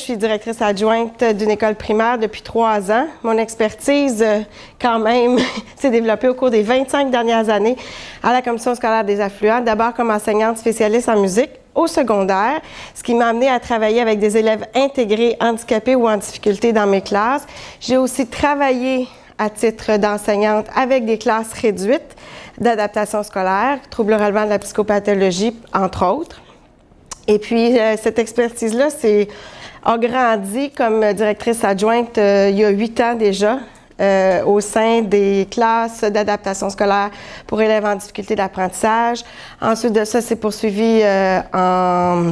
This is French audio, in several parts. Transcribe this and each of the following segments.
suis directrice adjointe d'une école primaire depuis 3 ans. Mon expertise, quand même, s'est développée au cours des 25 dernières années à la Commission scolaire des affluents, d'abord comme enseignante spécialiste en musique au secondaire, ce qui m'a amenée à travailler avec des élèves intégrés, handicapés ou en difficulté dans mes classes. J'ai aussi travaillé à titre d'enseignante avec des classes réduites d'adaptation scolaire, troubles relevant de la psychopathologie, entre autres. Et puis, cette expertise-là a grandi comme directrice adjointe il y a 8 ans déjà au sein des classes d'adaptation scolaire pour élèves en difficulté d'apprentissage. Ensuite de ça, c'est poursuivi en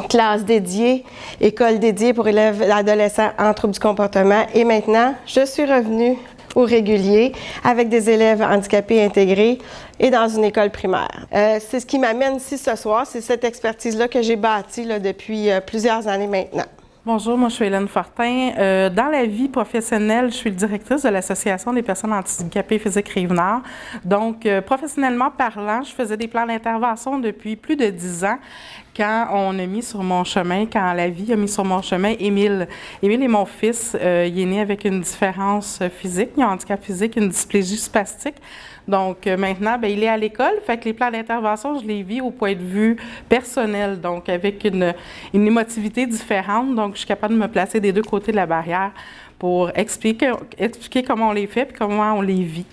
classe dédiée, école dédiée pour élèves adolescents en troubles du comportement. Et maintenant, je suis revenue au régulier avec des élèves handicapés intégrés et dans une école primaire. C'est ce qui m'amène ici ce soir, c'est cette expertise-là que j'ai bâtie là, depuis plusieurs années maintenant. Bonjour, moi je suis Hélène Fortin. Dans la vie professionnelle, je suis le directrice de l'Association des personnes handicapées physiques Rive-Nord. Donc, professionnellement parlant, je faisais des plans d'intervention depuis plus de 10 ans quand on a mis sur mon chemin, quand la vie a mis sur mon chemin Émile. Émile est mon fils. Il est né avec une différence physique, il a un handicap physique, une dysplégie spastique. Donc, maintenant, bien, il est à l'école, fait que les plans d'intervention, je les vis au point de vue personnel, donc avec une émotivité différente. Donc, je suis capable de me placer des deux côtés de la barrière pour expliquer comment on les fait et comment on les vit.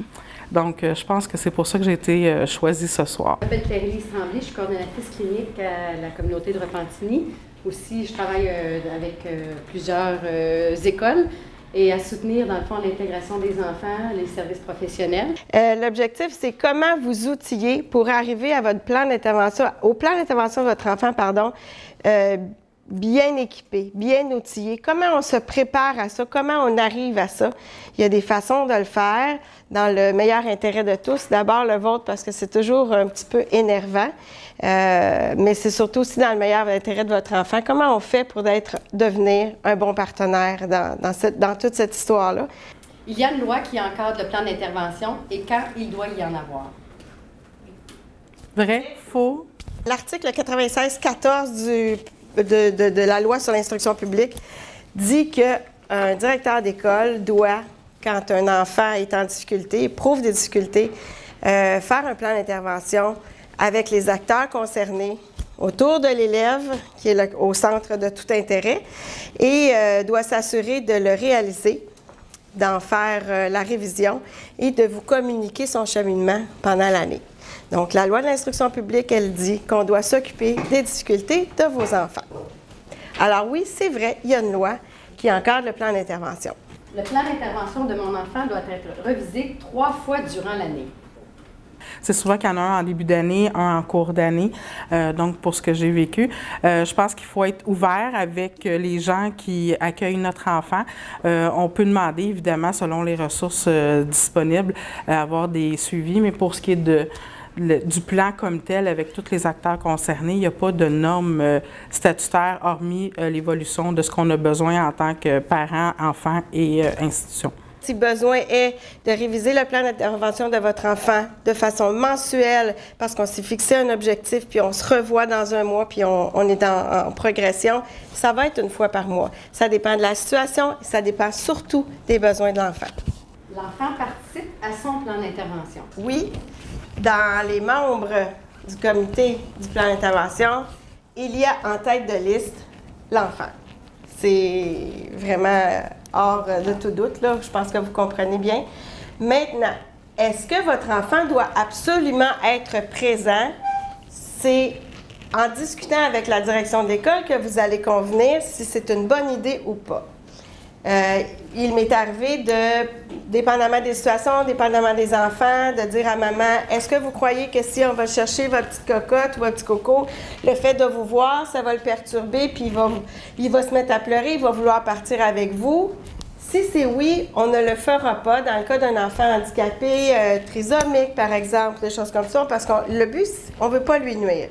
Donc, je pense que c'est pour ça que j'ai été choisie ce soir. Je m'appelle Claire-Élise Tremblay, je suis coordonnatrice clinique à la communauté de Repentigny. Aussi, je travaille avec plusieurs écoles et à soutenir, dans le fond, l'intégration des enfants, les services professionnels. L'objectif, c'est comment vous outiller pour arriver à votre plan d'intervention, au plan d'intervention de votre enfant, pardon, bien équipé, bien outillé. Comment on se prépare à ça? Comment on arrive à ça? Il y a des façons de le faire dans le meilleur intérêt de tous. D'abord, le vôtre, parce que c'est toujours un petit peu énervant, mais c'est surtout aussi dans le meilleur intérêt de votre enfant. Comment on fait pour devenir un bon partenaire dans toute cette histoire-là? Il y a une loi qui encadre le plan d'intervention et quand il doit y en avoir. Vrai? Faux? L'article 96-14 de la loi sur l'instruction publique dit qu'un directeur d'école doit, quand un enfant est en difficulté, éprouve des difficultés, faire un plan d'intervention avec les acteurs concernés autour de l'élève, qui est au centre de tout intérêt, et doit s'assurer de le réaliser, d'en faire la révision et de vous communiquer son cheminement pendant l'année. Donc, la loi de l'instruction publique, elle dit qu'on doit s'occuper des difficultés de vos enfants. Alors oui, c'est vrai, il y a une loi qui encadre le plan d'intervention. Le plan d'intervention de mon enfant doit être révisé 3 fois durant l'année. C'est souvent qu'il y en a un en début d'année, un en cours d'année. Donc, pour ce que j'ai vécu, je pense qu'il faut être ouvert avec les gens qui accueillent notre enfant. On peut demander, évidemment, selon les ressources disponibles, avoir des suivis, mais pour ce qui est du plan comme tel, avec tous les acteurs concernés, il n'y a pas de normes statutaires hormis l'évolution de ce qu'on a besoin en tant que parents, enfants et institutions. Si besoin est de réviser le plan d'intervention de votre enfant de façon mensuelle, parce qu'on s'est fixé un objectif, puis on se revoit dans un mois, puis on est en progression, ça va être une fois par mois. Ça dépend de la situation, ça dépend surtout des besoins de l'enfant. L'enfant participe à son plan d'intervention. Oui, dans les membres du comité du plan d'intervention, il y a en tête de liste l'enfant. C'est vraiment hors de tout doute, là. Je pense que vous comprenez bien. Maintenant, est-ce que votre enfant doit absolument être présent? C'est en discutant avec la direction de l'école que vous allez convenir si c'est une bonne idée ou pas. Il m'est arrivé dépendamment des situations, dépendamment des enfants, de dire à maman, est-ce que vous croyez que si on va chercher votre petite cocotte ou votre petit coco, le fait de vous voir, ça va le perturber, puis il va se mettre à pleurer, il va vouloir partir avec vous? Si c'est oui, on ne le fera pas dans le cas d'un enfant handicapé, trisomique par exemple, des choses comme ça, parce que le but, on ne veut pas lui nuire.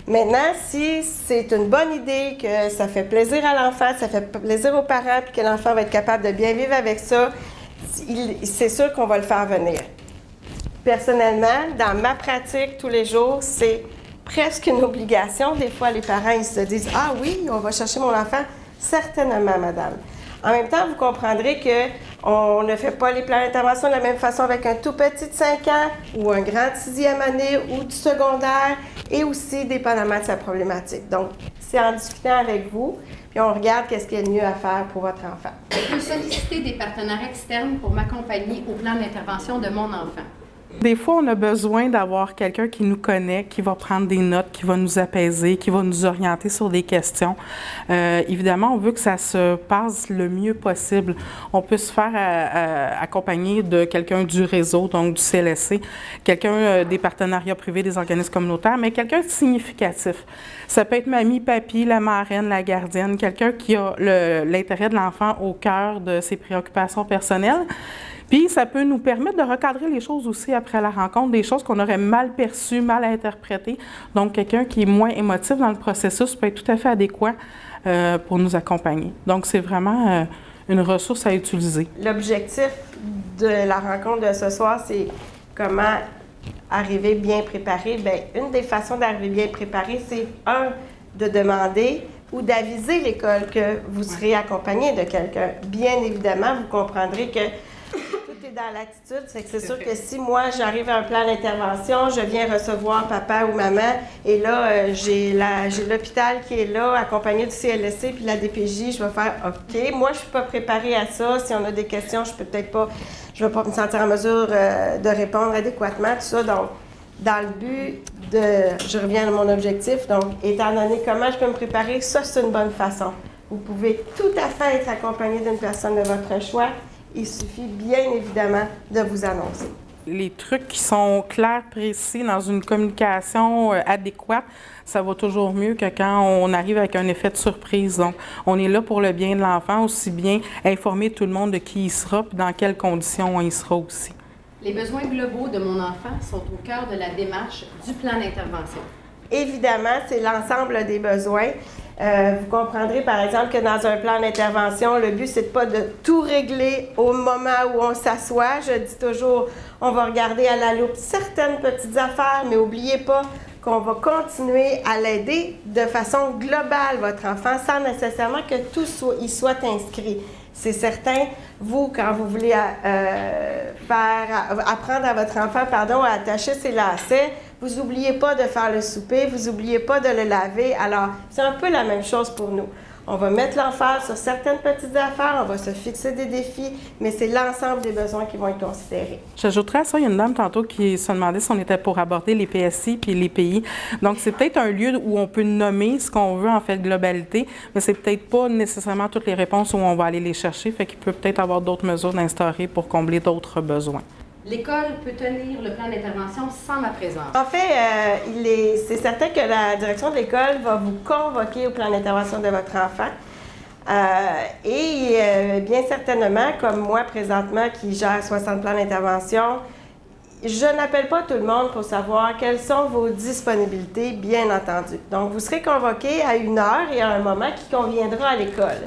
Maintenant, si c'est une bonne idée, que ça fait plaisir à l'enfant, ça fait plaisir aux parents, puis que l'enfant va être capable de bien vivre avec ça, c'est sûr qu'on va le faire venir. Personnellement, dans ma pratique tous les jours, c'est presque une obligation. Des fois, les parents, ils se disent « Ah oui, on va chercher mon enfant. » Certainement, madame. En même temps, vous comprendrez qu'on ne fait pas les plans d'intervention de la même façon avec un tout petit de 5 ans ou un grand de 6e année ou du secondaire et aussi dépendamment de sa problématique. Donc, c'est en discutant avec vous, puis on regarde qu'est-ce qu'il y a de mieux à faire pour votre enfant. Je peux solliciter des partenaires externes pour m'accompagner au plan d'intervention de mon enfant. Des fois, on a besoin d'avoir quelqu'un qui nous connaît, qui va prendre des notes, qui va nous apaiser, qui va nous orienter sur des questions. Évidemment, on veut que ça se passe le mieux possible. On peut se faire accompagner de quelqu'un du réseau, donc du CLSC, quelqu'un des partenariats privés, des organismes communautaires, mais quelqu'un de significatif. Ça peut être mamie, papy, la marraine, la gardienne, quelqu'un qui a l'intérêt de l'enfant au cœur de ses préoccupations personnelles. Puis, ça peut nous permettre de recadrer les choses aussi après la rencontre, des choses qu'on aurait mal perçues, mal interprétées. Donc, quelqu'un qui est moins émotif dans le processus peut être tout à fait adéquat pour nous accompagner. Donc, c'est vraiment une ressource à utiliser. L'objectif de la rencontre de ce soir, c'est comment arriver bien préparé. Bien, une des façons d'arriver bien préparé, c'est de demander ou d'aviser l'école que vous serez accompagné de quelqu'un. Bien évidemment, vous comprendrez que tout est dans l'attitude, c'est sûr que si moi j'arrive à un plan d'intervention, je viens recevoir papa ou maman et là j'ai l'hôpital qui est là accompagné du CLSC puis la DPJ, je vais faire OK, moi je suis pas préparée à ça, si on a des questions, je vais pas me sentir en mesure de répondre adéquatement, tout ça, donc dans le but je reviens à mon objectif, donc étant donné comment je peux me préparer, ça c'est une bonne façon. Vous pouvez tout à fait être accompagné d'une personne de votre choix. Il suffit bien évidemment de vous annoncer. Les trucs qui sont clairs, précis, dans une communication adéquate, ça va toujours mieux que quand on arrive avec un effet de surprise. Donc, on est là pour le bien de l'enfant, aussi bien informer tout le monde de qui il sera et dans quelles conditions il sera aussi. Les besoins globaux de mon enfant sont au cœur de la démarche du plan d'intervention. Évidemment, c'est l'ensemble des besoins. Vous comprendrez, par exemple, que dans un plan d'intervention, le but, c'est pas de tout régler au moment où on s'assoit. Je dis toujours, on va regarder à la loupe certaines petites affaires, mais n'oubliez pas qu'on va continuer à l'aider de façon globale, votre enfant, sans nécessairement que tout y soit inscrit. C'est certain, vous, quand vous voulez apprendre à votre enfant, à attacher ses lacets, vous n'oubliez pas de faire le souper, vous n'oubliez pas de le laver. Alors, c'est un peu la même chose pour nous. On va mettre l'emphase sur certaines petites affaires, on va se fixer des défis, mais c'est l'ensemble des besoins qui vont être considérés. J'ajouterais à ça, il y a une dame tantôt qui se demandait si on était pour aborder les PSI puis les pays. Donc, c'est peut-être un lieu où on peut nommer ce qu'on veut en fait globalité, mais c'est peut-être pas nécessairement toutes les réponses où on va aller les chercher, fait qu'il peut peut-être avoir d'autres mesures d'instaurer pour combler d'autres besoins. L'école peut tenir le plan d'intervention sans ma présence. En fait, c'est certain que la direction de l'école va vous convoquer au plan d'intervention de votre enfant. Bien certainement, comme moi présentement qui gère 60 plans d'intervention, je n'appelle pas tout le monde pour savoir quelles sont vos disponibilités, bien entendu. Donc, vous serez convoqué à une heure et à un moment qui conviendra à l'école.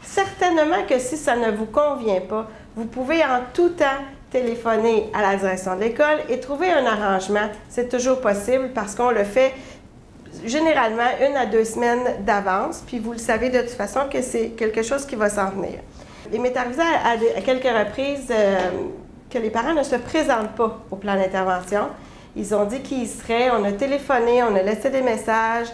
Certainement que si ça ne vous convient pas, vous pouvez en tout temps téléphoner à la direction de l'école et trouver un arrangement. C'est toujours possible parce qu'on le fait généralement 1 à 2 semaines d'avance, puis vous le savez de toute façon que c'est quelque chose qui va s'en venir. Il m'est arrivé à quelques reprises que les parents ne se présentent pas au plan d'intervention. Ils ont dit qui ils seraient, on a téléphoné, on a laissé des messages,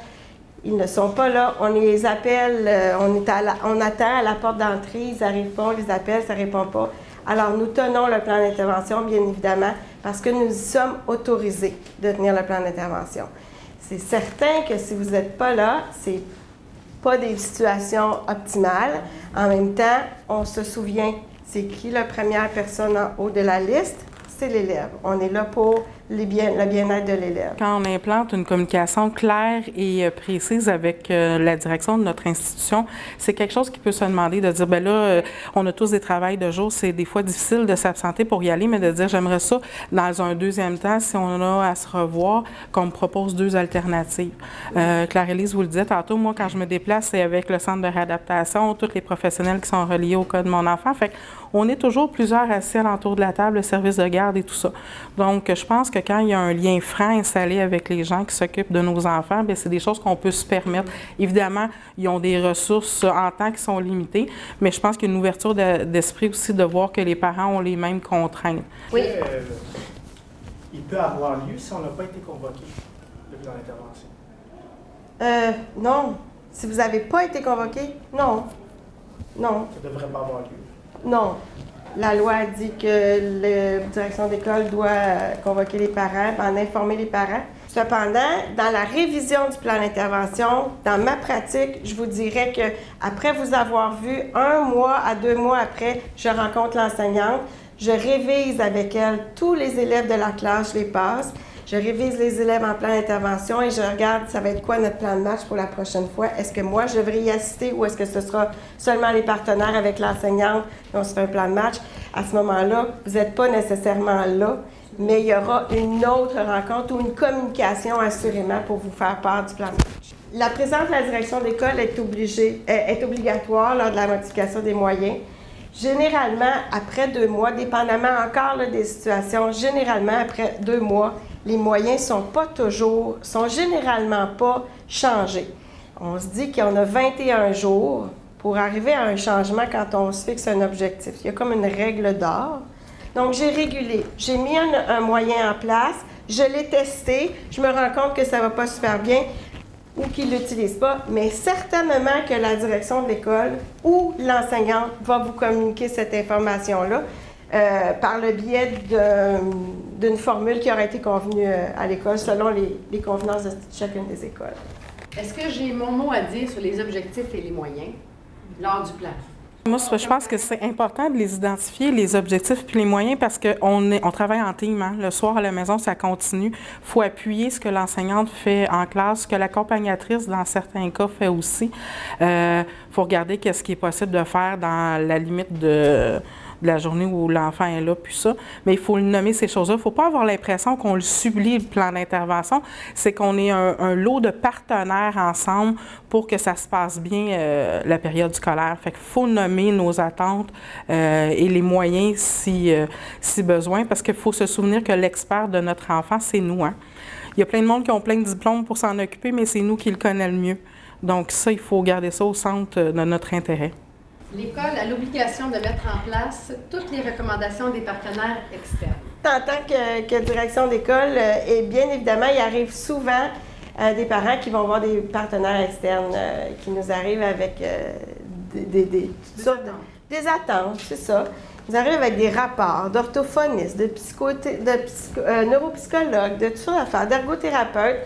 ils ne sont pas là, on les appelle, on attend à la porte d'entrée, ils n'arrivent pas, on les appelle, ça ne répond pas. Alors, nous tenons le plan d'intervention, bien évidemment, parce que nous y sommes autorisés de tenir le plan d'intervention. C'est certain que si vous n'êtes pas là, ce n'est pas des situations optimales. En même temps, on se souvient, c'est qui la première personne en haut de la liste? C'est l'élève. On est là pour le bien-être de l'élève. Quand on implante une communication claire et précise avec la direction de notre institution, c'est quelque chose qui peut se demander de dire, bien là, on a tous des travails de jour, c'est des fois difficile de s'absenter pour y aller, mais de dire, j'aimerais ça, dans un deuxième temps, si on a à se revoir, qu'on me propose 2 alternatives. Claire-Élise vous le disait tantôt, moi, quand je me déplace, c'est avec le centre de réadaptation, tous les professionnels qui sont reliés au cas de mon enfant. Fait on est toujours plusieurs assis alentour de la table, le service de garde et tout ça. Donc, je pense que quand il y a un lien franc installé avec les gens qui s'occupent de nos enfants, bien, c'est des choses qu'on peut se permettre. Évidemment, ils ont des ressources en temps qui sont limitées, mais je pense qu'il y a une ouverture d'esprit aussi de voir que les parents ont les mêmes contraintes. Oui. Il peut avoir lieu si on n'a pas été convoqué depuis dans l'intervention. Non. Si vous n'avez pas été convoqué, non. Non. Ça ne devrait pas avoir lieu. Non. La loi dit que la direction d'école doit convoquer les parents, en informer les parents. Cependant, dans la révision du plan d'intervention, dans ma pratique, je vous dirais qu'après vous avoir vu 1 mois à 2 mois après, je rencontre l'enseignante, je révise avec elle tous les élèves de la classe, je les passe. Je révise les élèves en plan d'intervention et je regarde ça va être quoi notre plan de match pour la prochaine fois. Est-ce que moi, je devrais y assister ou est-ce que ce sera seulement les partenaires avec l'enseignante et on se fait un plan de match? À ce moment-là, vous n'êtes pas nécessairement là, mais il y aura une autre rencontre ou une communication assurément pour vous faire part du plan de match. La présence de la direction d'école est obligatoire lors de la modification des moyens. Généralement, après 2 mois, dépendamment encore là, des situations, généralement, après 2 mois, les moyens sont généralement pas changés. On se dit qu'on a 21 jours pour arriver à un changement quand on se fixe un objectif. Il y a comme une règle d'or. Donc, j'ai régulé. J'ai mis un moyen en place, je l'ai testé, je me rends compte que ça ne va pas super bien ou qu'ils ne l'utilisent pas, mais certainement que la direction de l'école ou l'enseignante va vous communiquer cette information-là par le biais d'une formule qui aura été convenue à l'école selon les convenances de chacune des écoles. Est-ce que j'ai mon mot à dire sur les objectifs et les moyens lors du plan? Moi, je pense que c'est important de les identifier, les objectifs puis les moyens, parce qu'on travaille en team. Hein? Le soir à la maison, ça continue. Il faut appuyer ce que l'enseignante fait en classe, ce que l'accompagnatrice, dans certains cas, fait aussi. Il faut regarder qu'est-ce qui est possible de faire dans la limite de la journée où l'enfant est là, puis ça. Mais il faut le nommer, ces choses-là. Il ne faut pas avoir l'impression qu'on le sublie, le plan d'intervention. C'est qu'on est un lot de partenaires ensemble pour que ça se passe bien la période scolaire. Fait qu'il faut nommer nos attentes et les moyens si besoin, parce qu'il faut se souvenir que l'expert de notre enfant, c'est nous. Hein? Il y a plein de monde qui ont plein de diplômes pour s'en occuper, mais c'est nous qui le connaissons le mieux. Donc ça, il faut garder ça au centre de notre intérêt. L'école a l'obligation de mettre en place toutes les recommandations des partenaires externes. En tant que direction d'école, et bien évidemment, il arrive souvent des parents qui vont voir des partenaires externes qui nous arrivent avec des attentes, c'est ça. Ils arrivent avec des rapports d'orthophonistes, de neuropsychologues, de tout ça à faire, d'ergothérapeutes.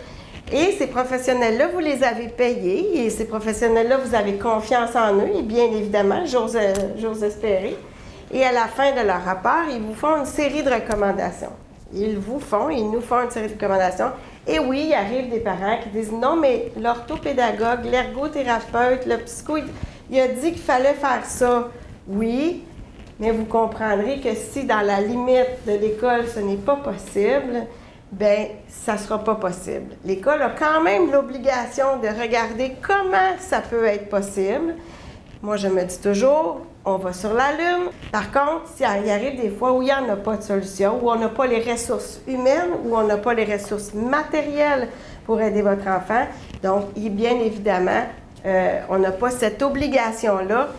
Et ces professionnels-là, vous les avez payés et ces professionnels-là, vous avez confiance en eux, et bien évidemment, j'ose espérer. Et à la fin de leur rapport, ils vous font une série de recommandations. Ils nous font une série de recommandations. Et oui, il arrive des parents qui disent « Non, mais l'orthopédagogue, l'ergothérapeute, le psycho, il a dit qu'il fallait faire ça. » Oui, mais vous comprendrez que si dans la limite de l'école, ce n'est pas possible, bien, ça ne sera pas possible. L'école a quand même l'obligation de regarder comment ça peut être possible. Moi, je me dis toujours, on va sur la Lune. Par contre, s'il arrive des fois où il n'y en a pas de solution, où on n'a pas les ressources humaines, où on n'a pas les ressources matérielles pour aider votre enfant, donc, bien évidemment, on n'a pas cette obligation-là,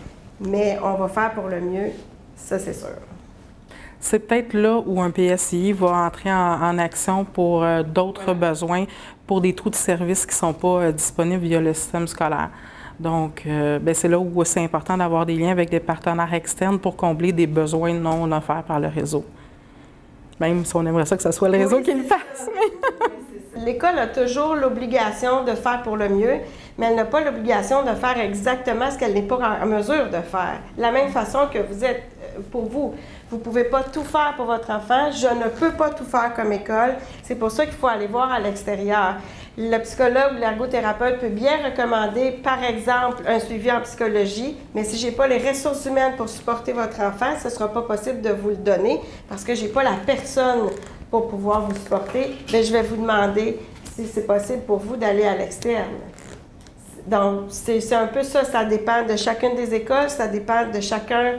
mais on va faire pour le mieux, ça c'est sûr. C'est peut-être là où un PSI va entrer en action pour d'autres besoins, pour des trous de service qui ne sont pas disponibles via le système scolaire. Donc, c'est là où c'est important d'avoir des liens avec des partenaires externes pour combler des besoins non offerts par le réseau. Même si on aimerait ça que ce soit le réseau qui le fasse. L'école a toujours l'obligation de faire pour le mieux, mais elle n'a pas l'obligation de faire exactement ce qu'elle n'est pas en mesure de faire. De la même façon que vous êtes, pour vous, vous ne pouvez pas tout faire pour votre enfant, je ne peux pas tout faire comme école. C'est pour ça qu'il faut aller voir à l'extérieur. Le psychologue ou l'ergothérapeute peut bien recommander, par exemple, un suivi en psychologie, mais si je n'ai pas les ressources humaines pour supporter votre enfant, ce ne sera pas possible de vous le donner parce que je n'ai pas la personne pour pouvoir vous supporter. Bien, je vais vous demander si c'est possible pour vous d'aller à l'externe. Donc, c'est un peu ça. Ça dépend de chacune des écoles, ça dépend de chacun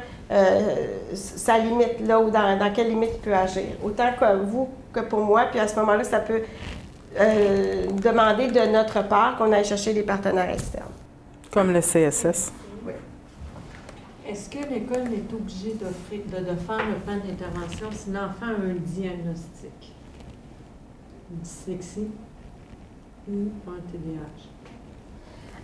sa limite là ou dans quelle limite il peut agir. Autant que vous que pour moi, puis à ce moment-là, ça peut demander de notre part qu'on aille chercher des partenaires externes. Comme le CSS. Oui. Est-ce que l'école est obligée de faire le plan d'intervention si l'enfant a un diagnostic? Une dyslexie ou un TDAH?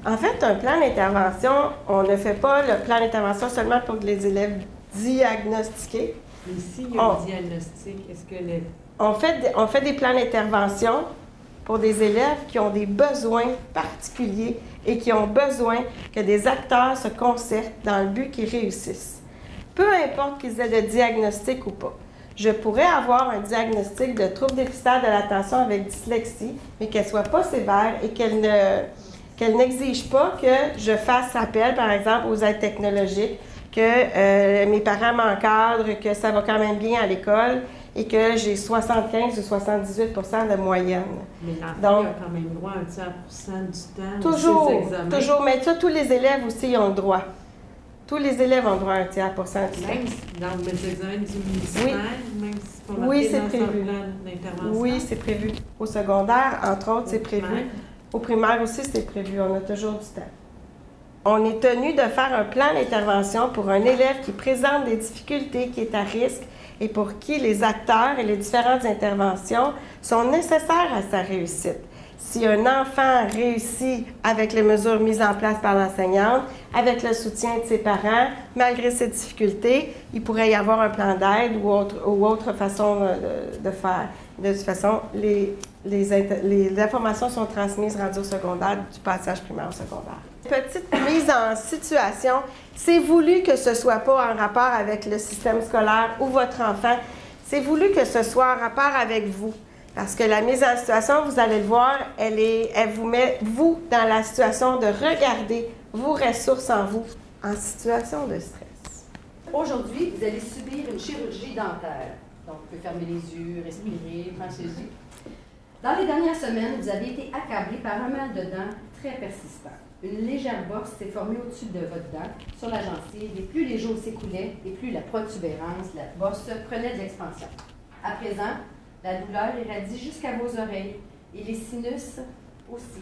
En fait, un plan d'intervention, on ne fait pas le plan d'intervention seulement pour les élèves diagnostiqués. Mais s'il y a un diagnostic, est-ce que on fait des plans d'intervention pour des élèves qui ont des besoins particuliers et qui ont besoin que des acteurs se concertent dans le but qu'ils réussissent. Peu importe qu'ils aient le diagnostic ou pas. Je pourrais avoir un diagnostic de trouble déficitaire de l'attention avec dyslexie, mais qu'elle ne soit pas sévère et qu'elle n'exige pas que je fasse appel, par exemple, aux aides technologiques, que mes parents m'encadrent, que ça va quand même bien à l'école et que j'ai 75 ou 78 de moyenne. Mais l'enfant a quand même droit à un tiers % du temps toujours, aux examens. Toujours, mais ça, tous les élèves aussi ont le droit. Tous les élèves ont droit à un tiers % du temps. Même dans les examens du ministère, même si c'est pas oui, marqué c'est dans prévu. son plan d'intervention? Oui, c'est prévu. Au secondaire, entre autres, c'est prévu. Au primaire aussi, c'est prévu. On a toujours du temps. On est tenu de faire un plan d'intervention pour un élève qui présente des difficultés, qui est à risque et pour qui les acteurs et les différentes interventions sont nécessaires à sa réussite. Si un enfant réussit avec les mesures mises en place par l'enseignante, avec le soutien de ses parents, malgré ses difficultés, il pourrait y avoir un plan d'aide ou autre façon de faire. De toute façon, les informations sont transmises rendues au secondaire du passage primaire au secondaire. Petite mise en situation, c'est voulu que ce ne soit pas en rapport avec le système scolaire ou votre enfant, c'est voulu que ce soit en rapport avec vous. Parce que la mise en situation, vous allez le voir, elle vous met, vous, dans la situation de regarder vos ressources en vous, en situation de stress. Aujourd'hui, vous allez subir une chirurgie dentaire. Donc, vous pouvez fermer les yeux, respirer, pensez-y. Dans les dernières semaines, vous avez été accablé par un mal de dents très persistant. Une légère bosse s'est formée au-dessus de votre dent, sur la gencive, et plus les jours s'écoulaient, et plus la protubérance, la bosse, prenait de l'expansion. À présent, la douleur irradie jusqu'à vos oreilles, et les sinus aussi.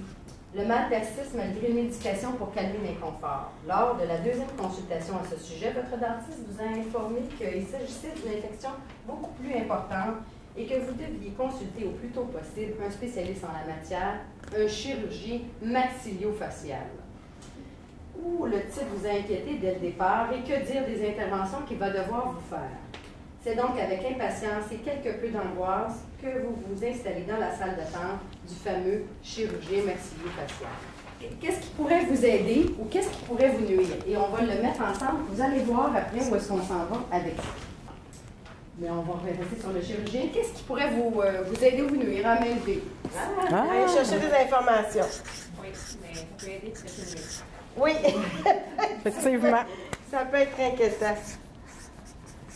Le mal persiste malgré une médication pour calmer l'inconfort. Lors de la deuxième consultation à ce sujet, votre dentiste vous a informé qu'il s'agissait d'une infection beaucoup plus importante et que vous deviez consulter au plus tôt possible un spécialiste en la matière, un chirurgien maxillo-facial. Ouh, le titre vous a inquiété dès le départ, et que dire des interventions qu'il va devoir vous faire. C'est donc avec impatience et quelque peu d'angoisse que vous vous installez dans la salle d'attente du fameux chirurgien maxillo-facial. Qu'est-ce qui pourrait vous aider ou qu'est-ce qui pourrait vous nuire? Et on va le mettre ensemble. Vous allez voir après où est-ce qu'on s'en va avec ça. Mais on va rester sur le chirurgien. Qu'est-ce qui pourrait vous aider ou vous nuire à main levée? Allez chercher des informations. Oui, mais ça peut aider de se nuire. Oui, Effectivement. ça peut être inquiétant.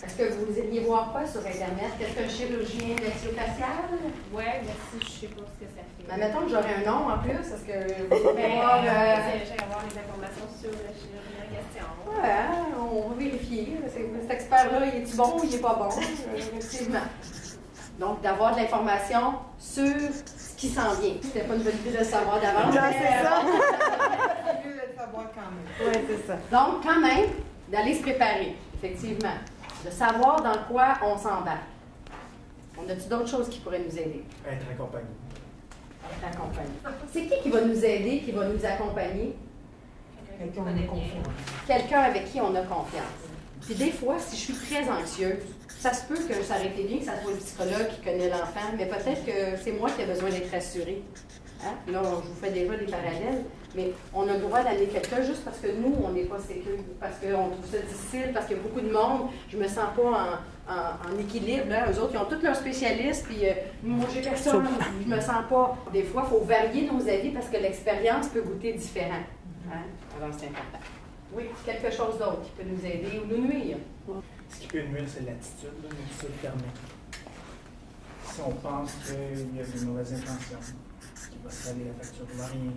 Est-ce que vous iriez voir quoi sur Internet? Qu'est-ce qu'un chirurgien maxillofacial? Oui, merci, je sais pas ce que ça fait. Ben, mettons que j'aurais un nom en plus, parce que vous pouvez voir... J'ai avoir les informations sur le chirurgien en question. Ouais, on va vérifier. Cet expert-là, il est-tu bon ou il n'est pas bon? Effectivement. Donc, d'avoir de l'information sur ce qui s'en vient. C'était pas une bonne idée de le savoir d'avance. Non, c'est ça. C'est mieux de le savoir quand même. Oui, c'est ça. Donc, quand même, d'aller se préparer, effectivement. De savoir dans quoi on s'embarque. On a-t-il d'autres choses qui pourraient nous aider? Être accompagné. Être accompagné. C'est qui va nous aider, qui va nous accompagner? Quelqu'un a confiance. Quelqu'un avec qui on a confiance. Puis des fois, si je suis très anxieuse, ça se peut que ça aurait été bien que ça soit le psychologue qui connaît l'enfant, mais peut-être que c'est moi qui ai besoin d'être rassurée. Hein? Là, je vous fais déjà des parallèles, mais on a le droit d'amener quelqu'un juste parce que nous, on n'est pas sécure, parce qu'on trouve ça difficile, parce qu'il y a beaucoup de monde, je me sens pas en équilibre. Là. Eux autres, ils ont tous leurs spécialistes, puis moi, j'ai personne, je me sens pas. Des fois, il faut varier nos avis parce que l'expérience peut goûter différent. Hein? Alors, c'est important. Oui, quelque chose d'autre qui peut nous aider ou nous nuire. Ce qui peut nuire, c'est l'attitude fermée. Si on pense qu'il y a de mauvaises intentions, qu'il va se saler la facture de rien.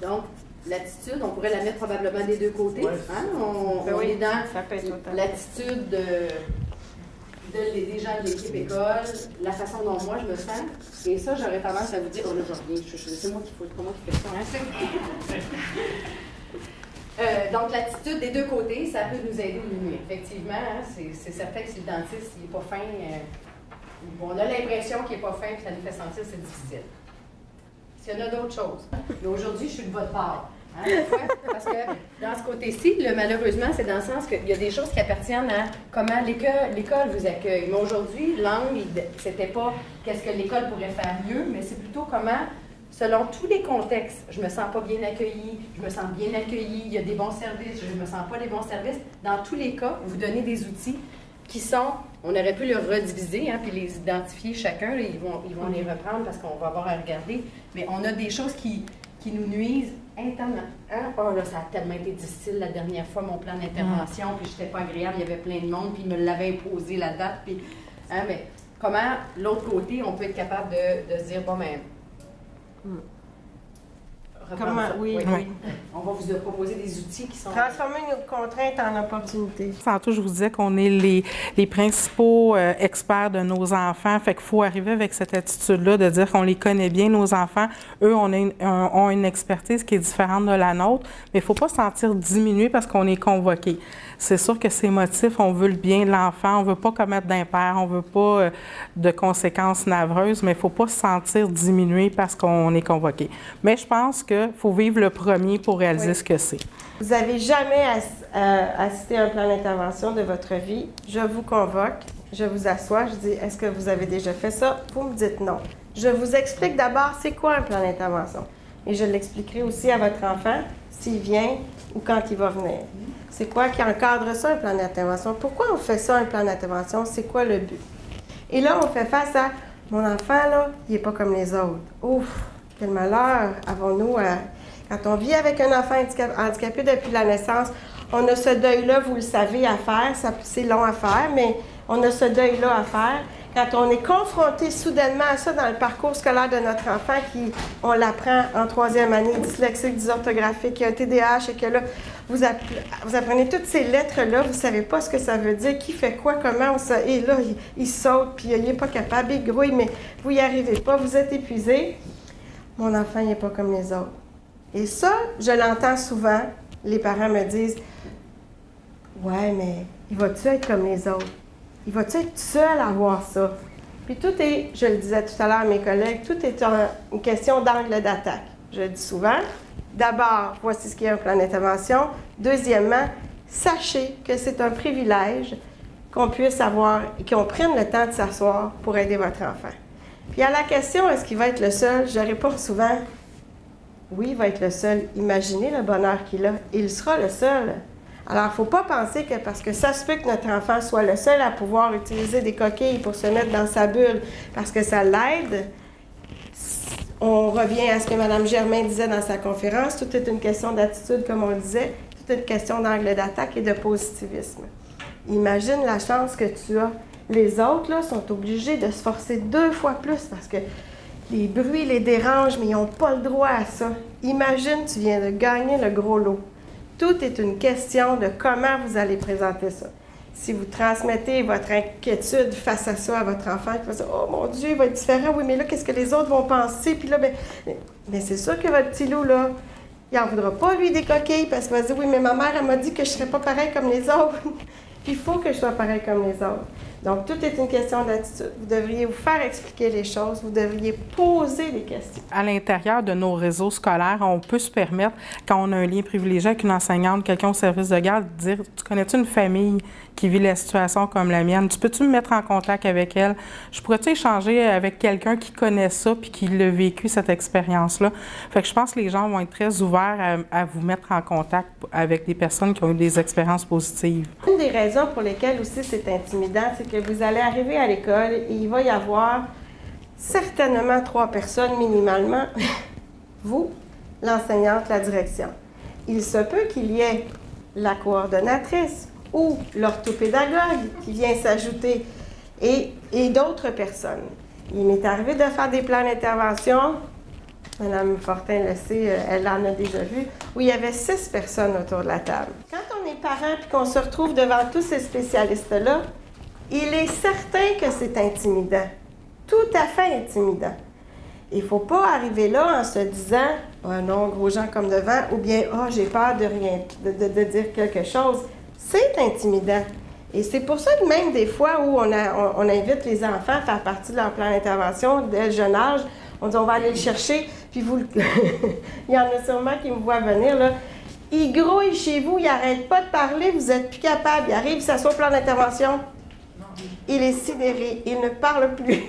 Donc, L'attitude, on pourrait la mettre probablement des deux côtés. Ouais. Hein? On est dans ça peut être autant. l'attitude des gens de l'équipe école, la façon dont moi je me sens. Et ça, j'aurais tendance à vous dire, oh là, je reviens, c'est moi qui fais ça. Hein? Donc, l'attitude des deux côtés, ça peut nous aider ou nous nuire. Effectivement, hein, c'est certain que si le dentiste n'est pas fin, on a l'impression qu'il n'est pas fin et ça nous fait sentir que c'est difficile. S'il y en a d'autres choses. Mais aujourd'hui, je suis de votre part. Hein, parce que dans ce côté-ci, malheureusement, c'est dans le sens qu'il y a des choses qui appartiennent à comment l'école vous accueille. Mais aujourd'hui, l'angle, c'était pas qu'est-ce que l'école pourrait faire mieux, mais c'est plutôt comment, selon tous les contextes, je me sens pas bien accueillie, je me sens bien accueillie, il y a des bons services, je me sens pas des bons services. Dans tous les cas, vous donnez des outils qui sont, on aurait pu les rediviser, hein, puis les identifier chacun, là, ils vont les reprendre parce qu'on va avoir à regarder, mais on a des choses qui nous nuisent internement. Hein? Oh là, ça a tellement été difficile la dernière fois, mon plan d'intervention, puis j'étais pas agréable, il y avait plein de monde, puis ils me l'avaient imposé la date, puis... Hein, mais comment, l'autre côté, on peut être capable de se dire, bon, mais... Comment, oui. On va vous proposer des outils qui sont... Transformer nos contraintes en opportunités. Tantôt, je vous disais qu'on est les principaux experts de nos enfants. Fait qu'il faut arriver avec cette attitude-là de dire qu'on les connaît bien, nos enfants. Eux, ont une expertise qui est différente de la nôtre, mais il ne faut pas se sentir diminué parce qu'on est convoqué. C'est sûr que c'est émotif, on veut le bien de l'enfant, on ne veut pas commettre d'impair, on ne veut pas de conséquences navreuses, mais il ne faut pas se sentir diminué parce qu'on est convoqué. Mais je pense qu'il faut vivre le premier pour réaliser ce que c'est. Vous n'avez jamais assisté à un plan d'intervention de votre vie. Je vous convoque, je vous assois, je dis, est-ce que vous avez déjà fait ça? Vous me dites non. Je vous explique d'abord c'est quoi un plan d'intervention. Et je l'expliquerai aussi à votre enfant s'il vient ou quand il va venir. C'est quoi qui encadre ça, un plan d'intervention? Pourquoi on fait ça, un plan d'intervention? C'est quoi le but? Et là, on fait face à, mon enfant, là, il n'est pas comme les autres. Ouf, quel malheur avons-nous quand on vit avec un enfant handicapé depuis la naissance, on a ce deuil-là, vous le savez, à faire. C'est long à faire, mais on a ce deuil-là à faire. Quand on est confronté soudainement à ça dans le parcours scolaire de notre enfant, on l'apprend en 3e année, dyslexique, dysorthographique, qui a un TDAH, et que là, vous apprenez toutes ces lettres-là, vous ne savez pas ce que ça veut dire, qui fait quoi, comment, et là, il saute, puis il n'est pas capable, il grouille, mais vous n'y arrivez pas, vous êtes épuisé. Mon enfant, il n'est pas comme les autres. Et ça, je l'entends souvent, les parents me disent, « Ouais, mais il va-tu être comme les autres? Il va-tu être seul à voir ça? » Puis tout est, je le disais tout à l'heure à mes collègues, tout est une question d'angle d'attaque. Je le dis souvent. D'abord, voici ce qu'est un plan d'intervention. Deuxièmement, sachez que c'est un privilège qu'on puisse avoir et qu'on prenne le temps de s'asseoir pour aider votre enfant. Puis à la question, est-ce qu'il va être le seul? Je réponds souvent, oui, il va être le seul. Imaginez le bonheur qu'il a. Il sera le seul. Alors, il ne faut pas penser que parce que ça se peut que notre enfant soit le seul à pouvoir utiliser des coquilles pour se mettre dans sa bulle, parce que ça l'aide. On revient à ce que Mme Germain disait dans sa conférence. Tout est une question d'attitude, comme on le disait. Tout est une question d'angle d'attaque et de positivisme. Imagine la chance que tu as. Les autres, là, sont obligés de se forcer 2 fois plus parce que les bruits les dérangent, mais ils n'ont pas le droit à ça. Imagine, tu viens de gagner le gros lot. Tout est une question de comment vous allez présenter ça. Si vous transmettez votre inquiétude face à ça à votre enfant, il va dire « Oh mon Dieu, il va être différent. Oui, mais là, qu'est-ce que les autres vont penser? » Puis là, mais c'est sûr que votre petit loup, là, il n'en voudra pas, lui, des coquilles, parce qu'il va dire « Oui, mais ma mère, elle m'a dit que je ne serais pas pareil comme les autres. » Puis il faut que je sois pareil comme les autres. Donc, tout est une question d'attitude. Vous devriez vous faire expliquer les choses. Vous devriez poser des questions. À l'intérieur de nos réseaux scolaires, on peut se permettre, quand on a un lien privilégié avec une enseignante, quelqu'un au service de garde, de dire « Tu connais-tu une famille qui vit la situation comme la mienne? Tu peux-tu me mettre en contact avec elle? Je pourrais-tu échanger avec quelqu'un qui connaît ça puis qui l'a vécu, cette expérience-là? » Fait que je pense que les gens vont être très ouverts à vous mettre en contact avec des personnes qui ont eu des expériences positives. Une des raisons pour lesquelles aussi c'est intimidant, c'est que vous allez arriver à l'école et il va y avoir certainement 3 personnes minimalement. Vous, l'enseignante, la direction. Il se peut qu'il y ait la coordonnatrice ou l'orthopédagogue qui vient s'ajouter et d'autres personnes. Il m'est arrivé de faire des plans d'intervention Madame Fortin le sait, elle en a déjà vu, où il y avait 6 personnes autour de la table. Quand on est parent et qu'on se retrouve devant tous ces spécialistes-là, il est certain que c'est intimidant. Tout à fait intimidant. Il ne faut pas arriver là en se disant « Oh non, gros gens comme devant » ou bien « Oh, j'ai peur de rien, de dire quelque chose ». C'est intimidant. Et c'est pour ça que même des fois où on invite les enfants à faire partie de leur plan d'intervention dès le jeune âge, on dit « On va aller le chercher », puis vous, il y en a sûrement qui me voient venir, là. Il grouille chez vous, il n'arrête pas de parler, vous n'êtes plus capable. Il arrive, il s'assoit au plan d'intervention. Il est sidéré, il ne parle plus.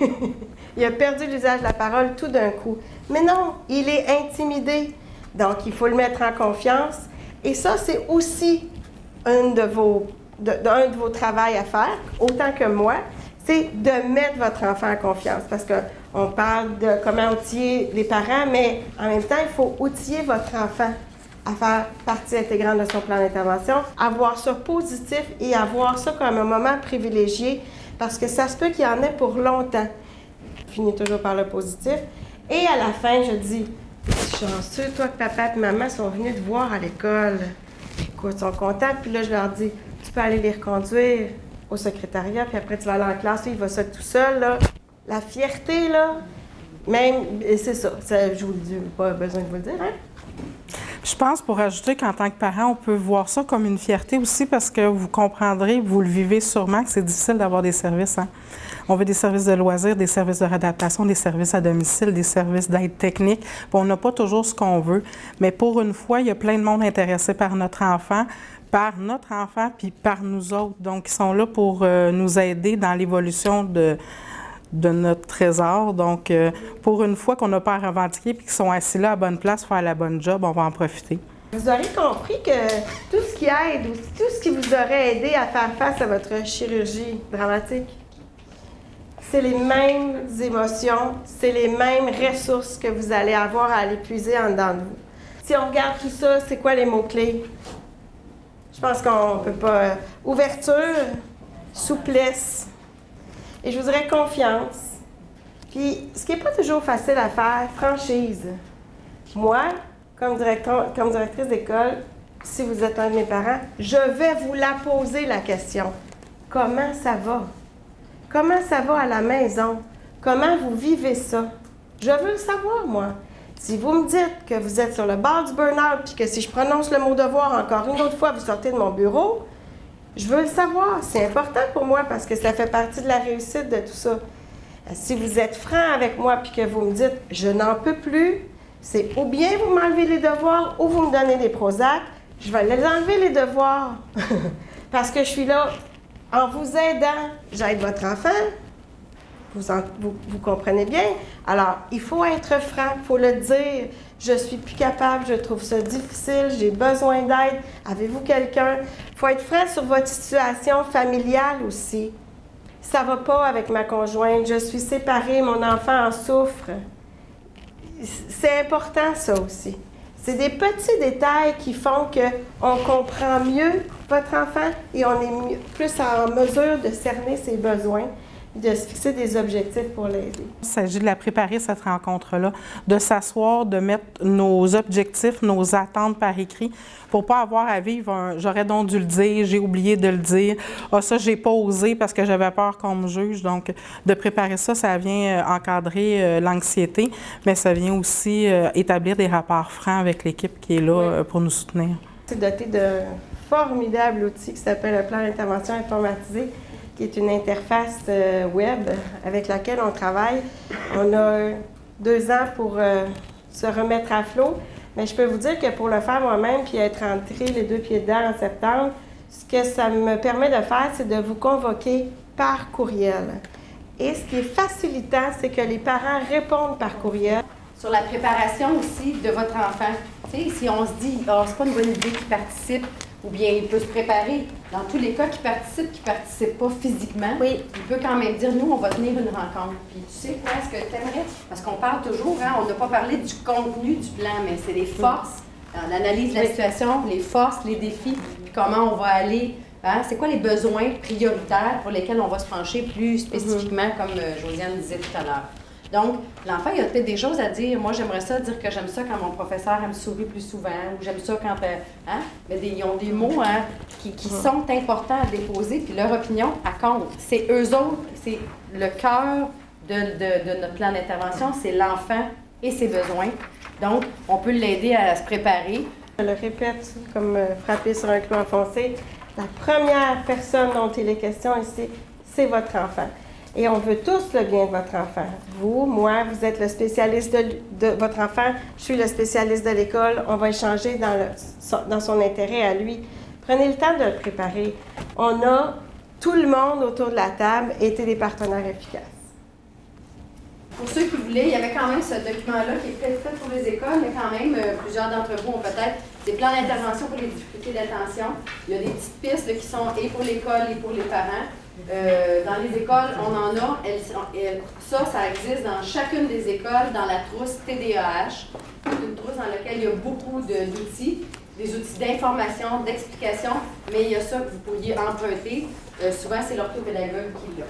Il a perdu l'usage de la parole tout d'un coup. Mais non, il est intimidé. Donc, il faut le mettre en confiance. Et ça, c'est aussi un de vos travaux à faire, autant que moi, c'est de mettre votre enfant en confiance. Parce qu'on parle de comment outiller les parents, mais en même temps, il faut outiller votre enfant à faire partie intégrante de son plan d'intervention, avoir ça positif et avoir ça comme un moment privilégié, parce que ça se peut qu'il y en ait pour longtemps. Je finis toujours par le positif. Et à la fin, je dis, chanceux, toi que papa et maman sont venus te voir à l'école. Écoute, ils sont contents. Puis là, je leur dis, tu peux aller les reconduire au secrétariat, puis après, tu vas aller en classe. Lui, il va ça tout seul, là. La fierté, là, même, c'est ça. Je vous le dis, pas besoin de vous le dire, hein? Je pense, pour ajouter qu'en tant que parent, on peut voir ça comme une fierté aussi parce que vous comprendrez, vous le vivez sûrement, que c'est difficile d'avoir des services. Hein? On veut des services de loisirs, des services de réadaptation, des services à domicile, des services d'aide technique. Puis on n'a pas toujours ce qu'on veut. Mais pour une fois, il y a plein de monde intéressé par notre enfant, puis par nous autres. Donc, ils sont là pour nous aider dans l'évolution de notre trésor. Donc, pour une fois qu'on n'a pas à revendiquer et qu'ils sont assis là à la bonne place, faire la bonne job, on va en profiter. Vous aurez compris que tout ce qui aide ou tout ce qui vous aurait aidé à faire face à votre chirurgie dramatique, c'est les mêmes émotions, c'est les mêmes ressources que vous allez avoir à aller puiser en dedans de vous. Si on regarde tout ça, c'est quoi les mots-clés? Je pense qu'on ne peut pas... ouverture, souplesse, et je vous dirais confiance. Puis, ce qui n'est pas toujours facile à faire, franchise. Moi, comme directrice d'école, si vous êtes un de mes parents, je vais vous la poser la question. Comment ça va? Comment ça va à la maison? Comment vous vivez ça? Je veux le savoir, moi. Si vous me dites que vous êtes sur le bord du burn-out, puis que si je prononce le mot devoir encore une autre fois, vous sortez de mon bureau, je veux le savoir. C'est important pour moi parce que ça fait partie de la réussite de tout ça. Si vous êtes franc avec moi puis que vous me dites « je n'en peux plus », c'est ou bien vous m'enlevez les devoirs ou vous me donnez des Prozac. Je vais les enlever les devoirs parce que je suis là en vous aidant. J'aide votre enfant. Vous comprenez bien. Alors, il faut être franc, il faut le dire. Je suis plus capable, je trouve ça difficile, j'ai besoin d'aide. Avez-vous quelqu'un? Il faut être franc sur votre situation familiale aussi. Ça ne va pas avec ma conjointe, je suis séparée, mon enfant en souffre. C'est important, ça aussi. C'est des petits détails qui font qu'on comprend mieux votre enfant et on est plus en mesure de cerner ses besoins, de se fixer des objectifs pour l'aider. Il s'agit de la préparer, cette rencontre-là, de s'asseoir, de mettre nos objectifs, nos attentes par écrit, pour ne pas avoir à vivre un « j'aurais donc dû le dire, j'ai oublié de le dire, ah ça, j'ai pas osé parce que j'avais peur qu'on me juge ». Donc, de préparer ça, ça vient encadrer l'anxiété, mais ça vient aussi établir des rapports francs avec l'équipe qui est là pour nous soutenir. C'est doté d'un formidable outil qui s'appelle le plan d'intervention informatisé, qui est une interface web avec laquelle on travaille. On a 2 ans pour se remettre à flot, mais je peux vous dire que pour le faire moi-même puis être rentrée les 2 pieds dedans en septembre, ce que ça me permet de faire, c'est de vous convoquer par courriel. Et ce qui est facilitant, c'est que les parents répondent par courriel. Sur la préparation aussi de votre enfant. Tu sais, si on se dit, oh, c'est pas une bonne idée qu'il participe, ou bien il peut se préparer. Dans tous les cas, qui participe pas physiquement, il peut quand même dire, nous, on va tenir une rencontre. Puis tu sais quoi, est-ce que tu aimerais? Parce qu'on parle toujours, hein, on n'a pas parlé du contenu du plan, mais c'est les forces, dans l'analyse de la situation, les forces, les défis, puis comment on va aller, hein, c'est quoi les besoins prioritaires pour lesquels on va se pencher plus spécifiquement, comme Josiane disait tout à l'heure. Donc, l'enfant, il a peut-être des choses à dire. Moi, j'aimerais ça dire que j'aime ça quand mon professeur elle me sourit plus souvent, ou j'aime ça quand... Mais ils ont des mots qui sont importants à déposer, puis leur opinion, elle compte. C'est eux autres, c'est le cœur de notre plan d'intervention, c'est l'enfant et ses besoins. Donc, on peut l'aider à se préparer. Je le répète, comme frapper sur un clou enfoncé, la première personne dont il est question ici, c'est votre enfant. Et on veut tous le bien de votre enfant. Vous, moi, vous êtes le spécialiste de votre enfant, je suis le spécialiste de l'école, on va échanger dans son intérêt à lui. Prenez le temps de le préparer. On a, tout le monde autour de la table, été des partenaires efficaces. Pour ceux qui voulaient, il y avait quand même ce document-là qui est peut-être fait pour les écoles, mais quand même, plusieurs d'entre vous ont peut-être des plans d'intervention pour les difficultés d'attention. Il y a des petites pistes là, qui sont et pour l'école et pour les parents. Dans les écoles, on en a. Ça existe dans chacune des écoles, dans la trousse TDAH. C'est une trousse dans laquelle il y a beaucoup d'outils, des outils d'information, d'explication, mais il y a ça que vous pourriez emprunter. Souvent, c'est l'orthopédagogue qui l'a.